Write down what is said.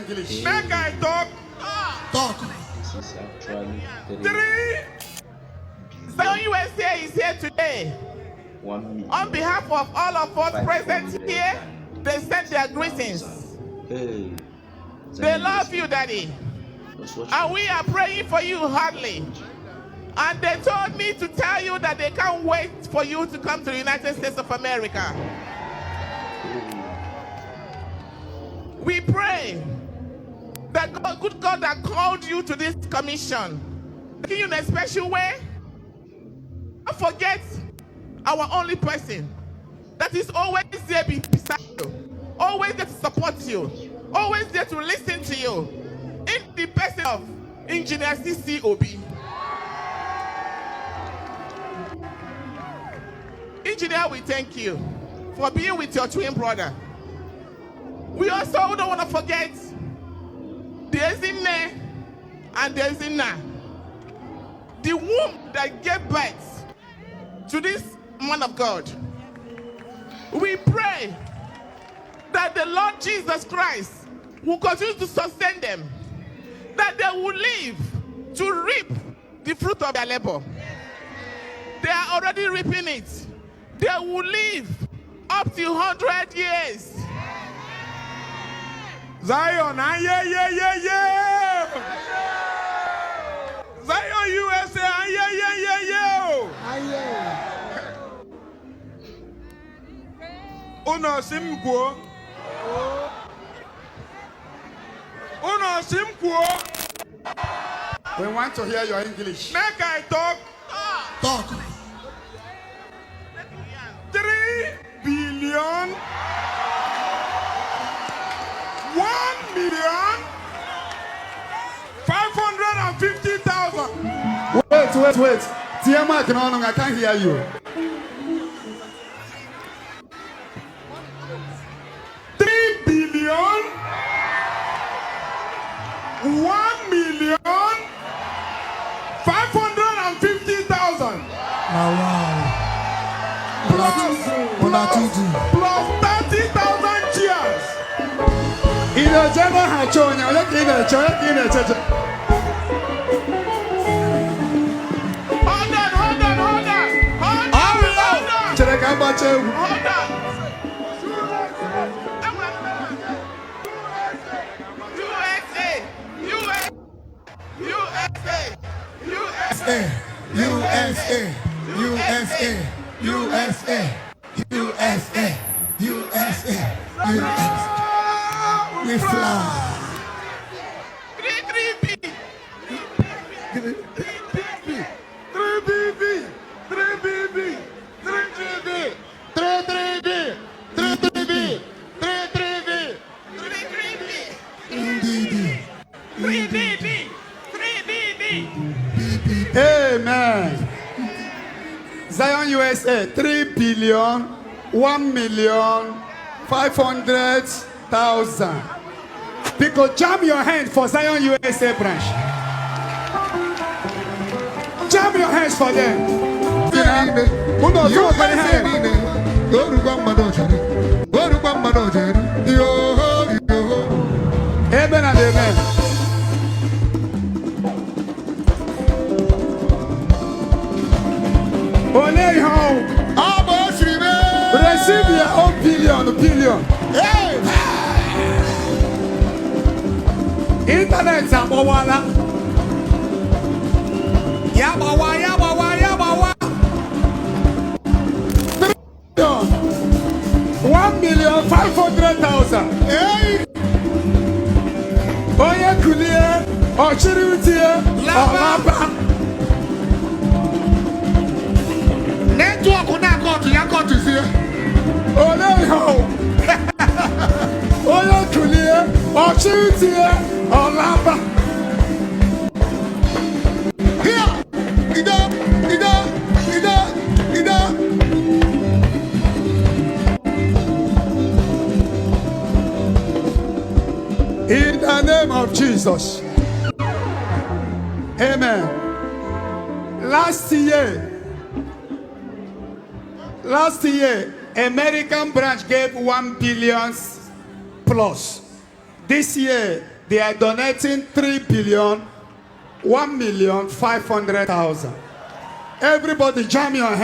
English. Make I talk. Talk. This is actually 3. Zion USA is here today. 1 million. On behalf of all of us present 500 here, they send their greetings. Hey, They love you, Daddy. And we are praying for you hardly. And they told me to tell you that they can't wait for you to come to the United States of America. We pray that God, good God that called you to this commission, taking you in a special way. Don't forget our only person that is always there beside you, always there to support you, always there to listen to you, in the person of Engineer CCOB. Engineer, we thank you for being with your twin brother. We also don't want to forget the Ezinne and the Ezinna, the womb that gave birth to this man of God. We pray that the Lord Jesus Christ will continue to sustain them, that they will live to reap the fruit of their labor. They are already reaping it. They will live up to 100 years. Zion, yeah. Zion USA, yeah. Uno simkuo. We want to hear your English. Make I talk. Talk. 3 billion 1,550,000. Wait. Tiamat, no, I can't hear you. 3 billion 1,550,000. Wow. Plus 30,000 cheers. In a general hachonya, in a church. Hold on. USA. We fly. 3BB. 3BB. Amen. Zion USA 3 billion 1,500,000. People jam your hand for Zion USA branch. Jam your hands for them. Amen and amen. Only home. Receive your own billion. Hey. Internet Sabawala. Yabawa. 1,500,000. Hey. Oye kulie, ochiriutie, olaba. Network na kotu ya kotu sie. Oleho. Oye kulie, ochiriutie, olaba. Here, ida. In the name of Jesus. Amen. Last year, American branch gave 1 billion plus. This year, They are donating 3,1,500,000. Everybody jam your hand.